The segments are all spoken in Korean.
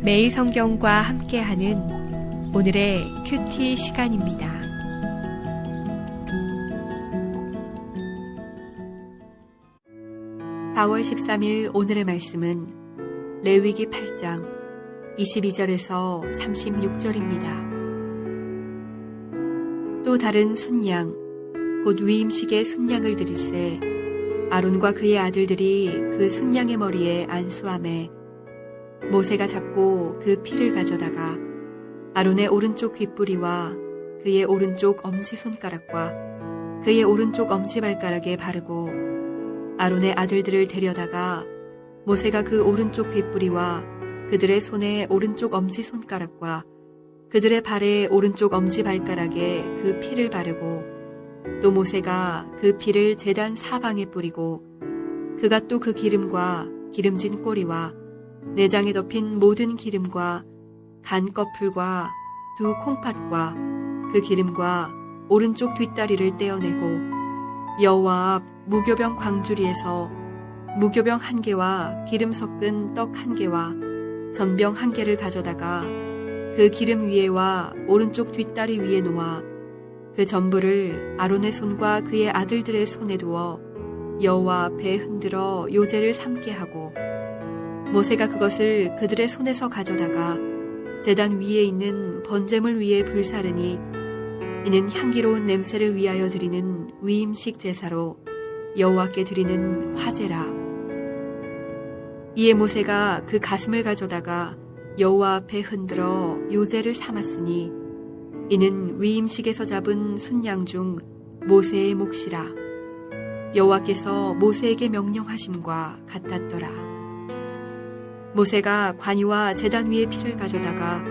매일 성경과 함께하는 오늘의 큐티 시간입니다. (4월 13일) 오늘의 말씀은 레위기 8장 22절에서 36절입니다. 또 다른 순양 곧 위임식의 순양을 드릴세 아론과 그의 아들들이 그 순양의 머리에 안수하매 모세가 잡고 그 피를 가져다가 아론의 오른쪽 귓뿌리와 그의 오른쪽 엄지손가락과 그의 오른쪽 엄지발가락에 바르고 아론의 아들들을 데려다가 모세가 그 오른쪽 귓뿌리와 그들의 손의 오른쪽 엄지손가락과 그들의 발의 오른쪽 엄지발가락에 그 피를 바르고 또 모세가 그 피를 제단 사방에 뿌리고 그가 또 그 기름과 기름진 꼬리와 내장에 덮인 모든 기름과 간 꺼풀과 두 콩팥과 그 기름과 오른쪽 뒷다리를 떼어내고 여호와 앞 무교병 광주리에서 무교병 1개와 기름 섞은 떡 1개와 전병 1개를 가져다가 그 기름 위에와 오른쪽 뒷다리 위에 놓아 그 전부를 아론의 손과 그의 아들들의 손에 두어 여호와 앞에 흔들어 요제를 삼게 하고 모세가 그것을 그들의 손에서 가져다가 제단 위에 있는 번제물 위에 불사르니 이는 향기로운 냄새를 위하여 드리는 위임식 제사로 여호와께 드리는 화제라. 이에 모세가 그 가슴을 가져다가 여호와 앞에 흔들어 요제를 삼았으니 이는 위임식에서 잡은 순양 중 모세의 몫이라. 여호와께서 모세에게 명령하심과 같았더라. 모세가 관이와 제단 위에 피를 가져다가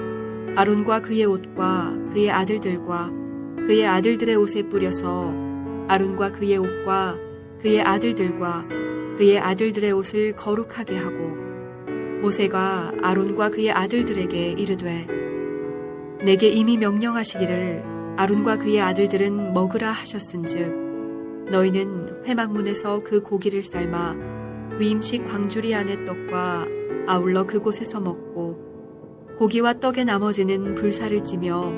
아론과 그의 옷과 그의 아들들과 그의 아들들의 옷에 뿌려서 아론과 그의 옷과 그의 아들들과 그의 아들들의 옷을 거룩하게 하고 모세가 아론과 그의 아들들에게 이르되 내게 이미 명령하시기를 아론과 그의 아들들은 먹으라 하셨은즉 너희는 회막문에서 그 고기를 삶아 위임식 광주리 안의 떡과 아울러 그곳에서 먹고 고기와 떡의 나머지는 불사를 찌며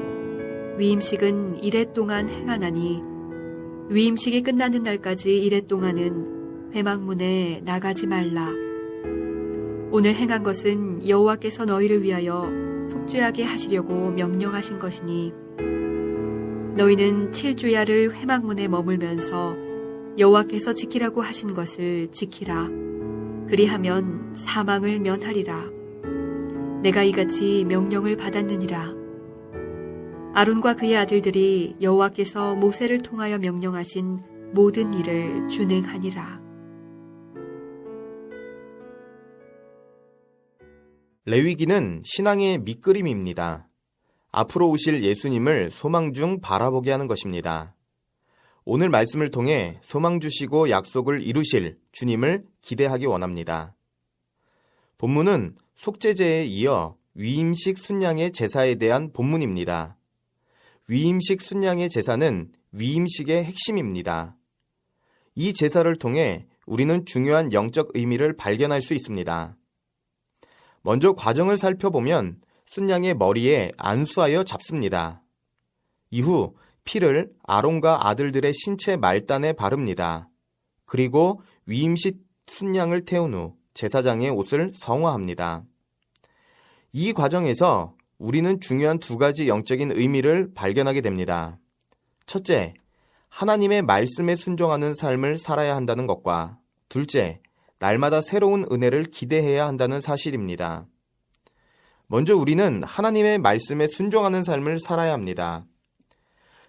위임식은 이레 동안 행하나니 위임식이 끝나는 날까지 이레 동안은 회막문에 나가지 말라. 오늘 행한 것은 여호와께서 너희를 위하여 속죄하게 하시려고 명령하신 것이니 너희는 7주야를 회막문에 머물면서 여호와께서 지키라고 하신 것을 지키라. 그리하면 사망을 면하리라. 내가 이같이 명령을 받았느니라. 아론과 그의 아들들이 여호와께서 모세를 통하여 명령하신 모든 일을 준행하니라. 레위기는 신앙의 밑그림입니다. 앞으로 오실 예수님을 소망 중 바라보게 하는 것입니다. 오늘 말씀을 통해 소망 주시고 약속을 이루실 주님을 기대하기 원합니다. 본문은 속죄제에 이어 위임식 순양의 제사에 대한 본문입니다. 위임식 순양의 제사는 위임식의 핵심입니다. 이 제사를 통해 우리는 중요한 영적 의미를 발견할 수 있습니다. 먼저 과정을 살펴보면 순양의 머리에 안수하여 잡습니다. 이후 피를 아론과 아들들의 신체 말단에 바릅니다. 그리고 위임식 순양을 태운 후 제사장의 옷을 성화합니다. 이 과정에서 우리는 중요한 2가지 영적인 의미를 발견하게 됩니다. 첫째, 하나님의 말씀에 순종하는 삶을 살아야 한다는 것과 둘째, 날마다 새로운 은혜를 기대해야 한다는 사실입니다. 먼저 우리는 하나님의 말씀에 순종하는 삶을 살아야 합니다.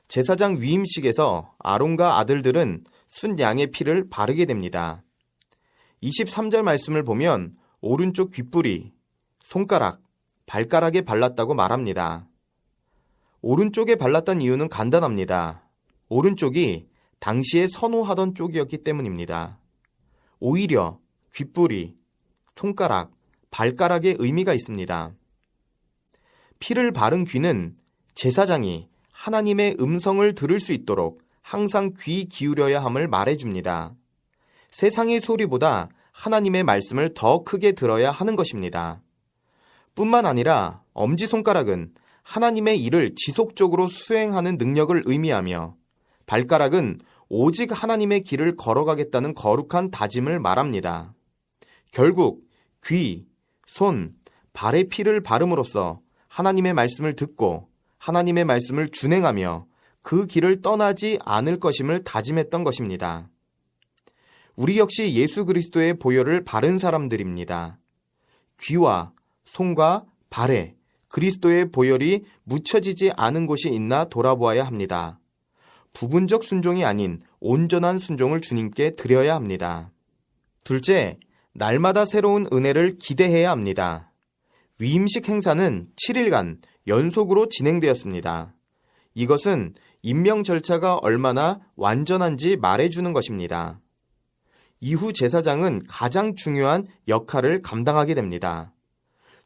제사장 위임식에서 아론과 아들들은 순양의 피를 바르게 됩니다. 23절 말씀을 보면 오른쪽 귓뿌리, 손가락, 발가락에 발랐다고 말합니다. 오른쪽에 발랐던 이유는 간단합니다. 오른쪽이 당시에 선호하던 쪽이었기 때문입니다. 오히려 귓뿌리, 손가락, 발가락에 의미가 있습니다. 피를 바른 귀는 제사장이 하나님의 음성을 들을 수 있도록 항상 귀 기울여야 함을 말해줍니다. 세상의 소리보다 하나님의 말씀을 더 크게 들어야 하는 것입니다. 뿐만 아니라 엄지손가락은 하나님의 일을 지속적으로 수행하는 능력을 의미하며 발가락은 오직 하나님의 길을 걸어가겠다는 거룩한 다짐을 말합니다. 결국 귀, 손, 발에 피를 바름으로써 하나님의 말씀을 듣고 하나님의 말씀을 준행하며 그 길을 떠나지 않을 것임을 다짐했던 것입니다. 우리 역시 예수 그리스도의 보혈을 바른 사람들입니다. 귀와 손과 발에 그리스도의 보혈이 묻혀지지 않은 곳이 있나 돌아보아야 합니다. 부분적 순종이 아닌 온전한 순종을 주님께 드려야 합니다. 둘째, 날마다 새로운 은혜를 기대해야 합니다. 위임식 행사는 7일간 연속으로 진행되었습니다. 이것은 임명 절차가 얼마나 완전한지 말해주는 것입니다. 이후 제사장은 가장 중요한 역할을 감당하게 됩니다.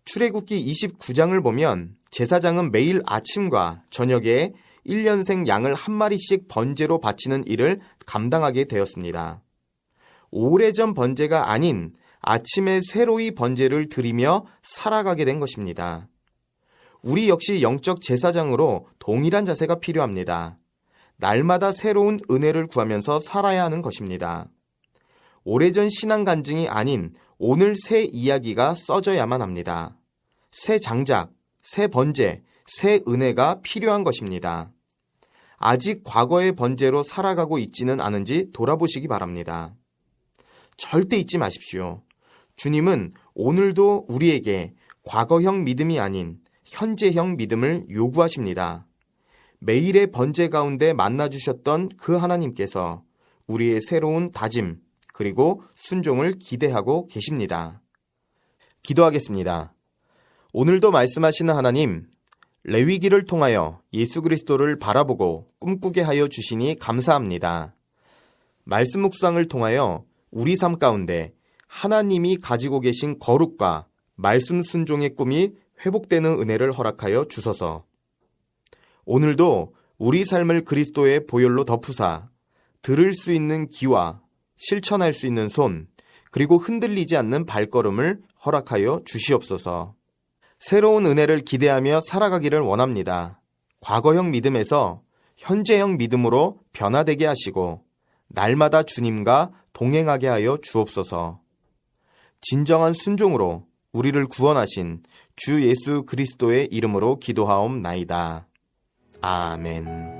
출애굽기 29장을 보면 제사장은 매일 아침과 저녁에 1년생 양을 한 마리씩 번제로 바치는 일을 감당하게 되었습니다. 오래전 번제가 아닌 아침에 새로이 번제를 드리며 살아가게 된 것입니다. 우리 역시 영적 제사장으로 동일한 자세가 필요합니다. 날마다 새로운 은혜를 구하면서 살아야 하는 것입니다. 오래전 신앙 간증이 아닌 오늘 새 이야기가 써져야만 합니다. 새 장작, 새 번제, 새 은혜가 필요한 것입니다. 아직 과거의 번제로 살아가고 있지는 않은지 돌아보시기 바랍니다. 절대 잊지 마십시오. 주님은 오늘도 우리에게 과거형 믿음이 아닌 현재형 믿음을 요구하십니다. 매일의 번제 가운데 만나주셨던 그 하나님께서 우리의 새로운 다짐 그리고 순종을 기대하고 계십니다. 기도하겠습니다. 오늘도 말씀하시는 하나님, 레위기를 통하여 예수 그리스도를 바라보고 꿈꾸게 하여 주시니 감사합니다. 말씀 묵상을 통하여 우리 삶 가운데 하나님이 가지고 계신 거룩과 말씀 순종의 꿈이 회복되는 은혜를 허락하여 주소서. 오늘도 우리 삶을 그리스도의 보혈로 덮으사 들을 수 있는 귀와 실천할 수 있는 손, 그리고 흔들리지 않는 발걸음을 허락하여 주시옵소서. 새로운 은혜를 기대하며 살아가기를 원합니다. 과거형 믿음에서 현재형 믿음으로 변화되게 하시고 날마다 주님과 동행하게 하여 주옵소서. 진정한 순종으로 우리를 구원하신 주 예수 그리스도의 이름으로 기도하옵나이다. 아멘.